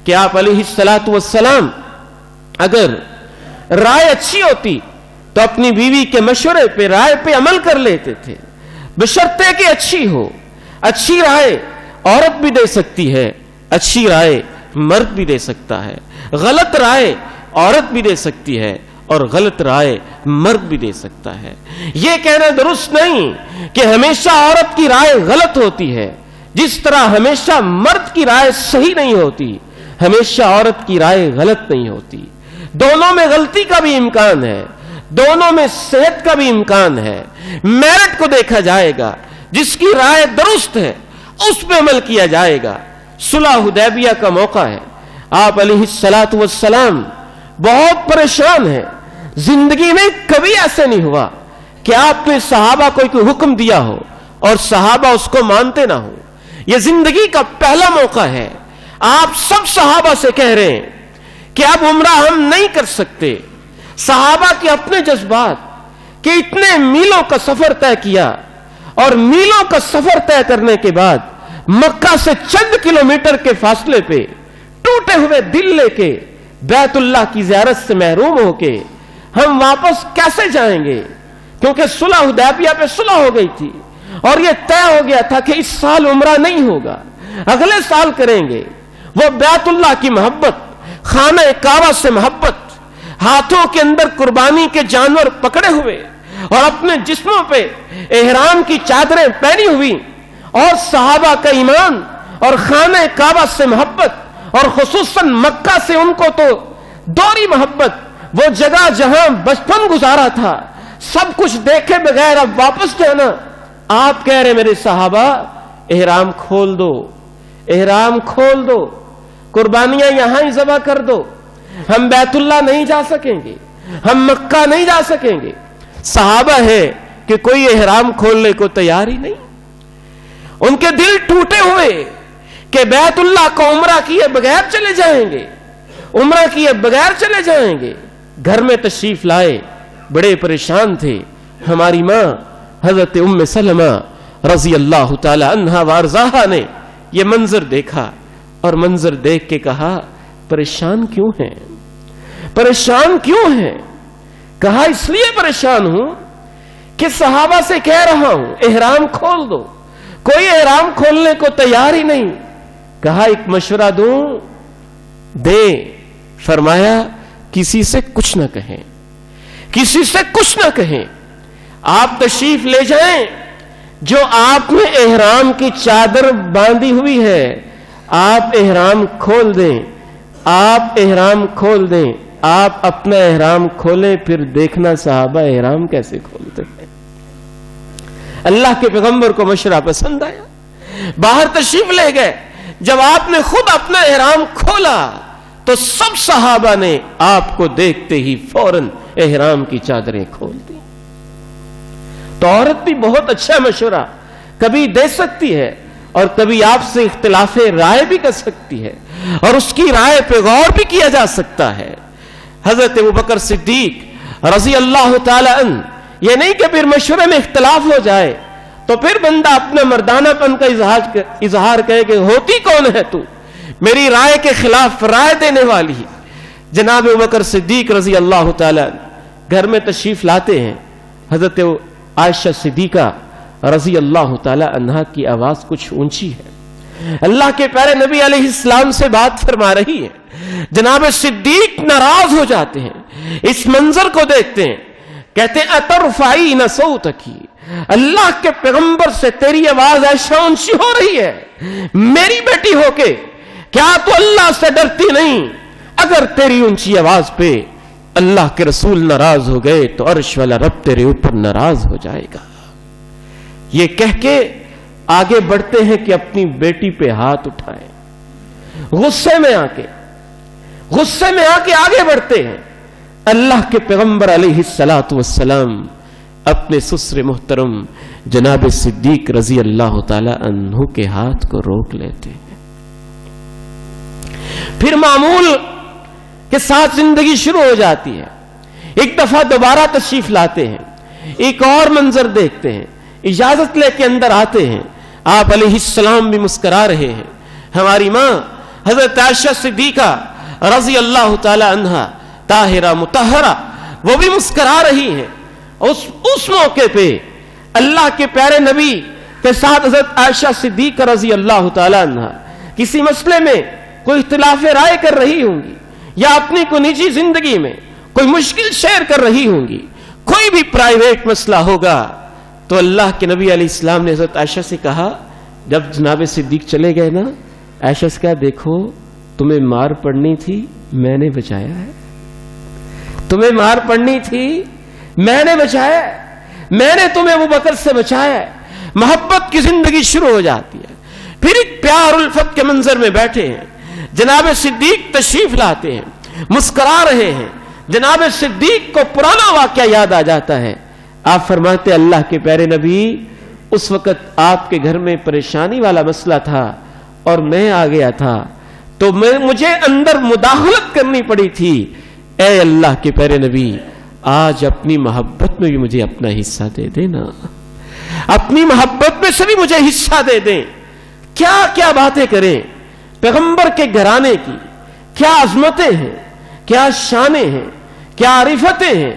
کہ آپ علیہ السلام اگر رائے اچھی ہوتی تو اپنی بیوی کے مشورے پہ رائے پہ عمل کر لیتے تھے، بشرطے کہ اچھی ہو۔ اچھی رائے عورت بھی دے سکتی ہے، اچھی رائے مرد بھی دے سکتا ہے، غلط رائے عورت بھی دے سکتی ہے اور غلط رائے مرد بھی دے سکتا ہے۔ یہ کہنا درست نہیں کہ ہمیشہ عورت کی رائے غلط ہوتی ہے، جس طرح ہمیشہ مرد کی رائے صحیح نہیں ہوتی، ہمیشہ عورت کی رائے غلط نہیں ہوتی۔ دونوں میں غلطی کا بھی امکان ہے، دونوں میں صحت کا بھی امکان ہے۔ میرٹ کو دیکھا جائے گا، جس کی رائے درست ہے اس پہ عمل کیا جائے گا۔ صلح حدیبیہ کا موقع ہے، آپ علیہ السلام بہت پریشان ہیں۔ زندگی میں کبھی ایسے نہیں ہوا کہ آپ نے صحابہ کو کوئی حکم دیا ہو اور صحابہ اس کو مانتے نہ ہو۔ یہ زندگی کا پہلا موقع ہے۔ آپ سب صحابہ سے کہہ رہے ہیں کہ اب عمرہ ہم نہیں کر سکتے۔ صحابہ کے اپنے جذبات کہ اتنے میلوں کا سفر طے کیا اور میلوں کا سفر طے کرنے کے بعد مکہ سے چند کلومیٹر کے فاصلے پہ ٹوٹے ہوئے دل لے کے بیت اللہ کی زیارت سے محروم ہو کے ہم واپس کیسے جائیں گے؟ کیونکہ صلح حدیبیہ پہ صلح ہو گئی تھی اور یہ طے ہو گیا تھا کہ اس سال عمرہ نہیں ہوگا، اگلے سال کریں گے۔ وہ بیت اللہ کی محبت، خانہ کعبہ سے محبت، ہاتھوں کے اندر قربانی کے جانور پکڑے ہوئے اور اپنے جسموں پہ احرام کی چادریں پہنی ہوئی، اور صحابہ کا ایمان اور خانہ کعبہ سے محبت اور خصوصاً مکہ سے ان کو تو دوہری محبت، وہ جگہ جہاں بچپن گزارا تھا، سب کچھ دیکھے بغیر اب واپس جانا۔ آپ کہہ رہے میرے صحابہ احرام کھول دو، احرام کھول دو، قربانیاں یہاں ہی ذبح کر دو، ہم بیت اللہ نہیں جا سکیں گے، ہم مکہ نہیں جا سکیں گے۔ صحابہ ہے کہ کوئی احرام کھولنے کو تیار ہی نہیں، ان کے دل ٹوٹے ہوئے کہ بیت اللہ کو عمرہ کیے بغیر چلے جائیں گے، عمرہ کیے بغیر چلے جائیں گے۔ گھر میں تشریف لائے، بڑے پریشان تھے۔ ہماری ماں حضرت ام سلمہ رضی اللہ تعالی عنہا وارضاہا نے یہ منظر دیکھا اور منظر دیکھ کے کہا پریشان کیوں ہیں؟ پریشان کیوں ہیں؟ کہا اس لیے پریشان ہوں کہ صحابہ سے کہہ رہا ہوں احرام کھول دو، کوئی احرام کھولنے کو تیار ہی نہیں۔ کہا ایک مشورہ دوں؟ دے۔ فرمایا کسی سے کچھ نہ کہیں، کسی سے کچھ نہ کہیں، آپ تشریف لے جائیں، جو آپ نے احرام کی چادر باندھی ہوئی ہے آپ احرام کھول دیں، آپ احرام کھول دیں، آپ اپنا احرام کھولیں، پھر دیکھنا صحابہ احرام کیسے کھولتے ہیں۔ اللہ کے پیغمبر کو مشورہ پسند آیا، باہر تشریف لے گئے۔ جب آپ نے خود اپنا احرام کھولا تو سب صحابہ نے آپ کو دیکھتے ہی فوراً احرام کی چادریں کھول دی۔ تو عورت بھی بہت اچھا مشورہ کبھی دے سکتی ہے اور کبھی آپ سے اختلاف رائے بھی کر سکتی ہے، اور اس کی رائے پہ غور بھی کیا جا سکتا ہے۔ حضرت ابوبکر صدیق رضی اللہ تعالی عنہ، یہ نہیں کہ پھر مشورے میں اختلاف ہو جائے تو پھر بندہ اپنا مردانہ پن کا اظہار کہے کہ ہوتی کون ہے تو میری رائے کے خلاف رائے دینے والی۔ جناب ابوبکر صدیق رضی اللہ تعالی عنہ گھر میں تشریف لاتے ہیں۔ حضرت عائشہ صدیقہ رضی اللہ تعالی عنہا کی آواز کچھ اونچی ہے، اللہ کے پیارے نبی علیہ السلام سے بات فرما رہی ہے۔ جناب صدیق ناراض ہو جاتے ہیں، اس منظر کو دیکھتے ہیں، کہتے ہیں اترفعین صوتکی، اللہ کے پیغمبر سے تیری آواز ایسا اونچی ہو رہی ہے، میری بیٹی ہو کے کیا تو اللہ سے ڈرتی نہیں؟ اگر تیری اونچی آواز پہ اللہ کے رسول ناراض ہو گئے تو عرش والا رب تیرے اوپر ناراض ہو جائے گا۔ یہ کہہ کے آگے بڑھتے ہیں کہ اپنی بیٹی پہ ہاتھ اٹھائیں، غصے میں آ کے آگے بڑھتے ہیں۔ اللہ کے پیغمبر علیہ السلام اپنے سسر محترم جناب صدیق رضی اللہ تعالی عنہ کے ہاتھ کو روک لیتے ہیں، پھر معمول کے ساتھ زندگی شروع ہو جاتی ہے۔ ایک دفعہ دوبارہ تشریف لاتے ہیں، ایک اور منظر دیکھتے ہیں، اجازت لے کے اندر آتے ہیں، آپ علیہ السلام بھی مسکرا رہے ہیں۔ ہماری ماں حضرت عائشہ صدیقہ رضی اللہ تعالی عنہا طاہرہ مطہرہ وہ بھی مسکرا رہی ہیں. اس موقع پہ اللہ کے پیارے نبی کے ساتھ حضرت عائشہ صدیقہ رضی اللہ تعالی عنہا کسی مسئلے میں کوئی اختلاف رائے کر رہی ہوں گی, یا اپنی کوئی نجی زندگی میں کوئی مشکل شیئر کر رہی ہوں گی, کوئی بھی پرائیویٹ مسئلہ ہوگا, تو اللہ کے نبی علیہ السلام نے حضرت عائشہ سے کہا, جب جناب صدیق چلے گئے نا, عائشہ سے کہا دیکھو تمہیں مار پڑنی تھی میں نے بچایا ہے, تمہیں مار پڑنی تھی میں نے بچایا ہے, میں نے تمہیں ابو بکر سے بچایا ہے. محبت کی زندگی شروع ہو جاتی ہے. پھر ایک پیار الفت کے منظر میں بیٹھے ہیں, جناب صدیق تشریف لاتے ہیں, مسکرا رہے ہیں. جناب صدیق کو پرانا واقعہ یاد آ جاتا ہے. آپ فرماتے اللہ کے پیارے نبی اس وقت آپ کے گھر میں پریشانی والا مسئلہ تھا اور میں آ گیا تھا, تو مجھے اندر مداخلت کرنی پڑی تھی. اے اللہ کے پیارے نبی آج اپنی محبت میں بھی مجھے اپنا حصہ دے دینا, اپنی محبت میں سے بھی مجھے حصہ دے دیں. کیا کیا باتیں کریں پیغمبر کے گھرانے کی, کیا عظمتیں ہیں, کیا شانیں ہیں, کیا عرفتیں ہیں.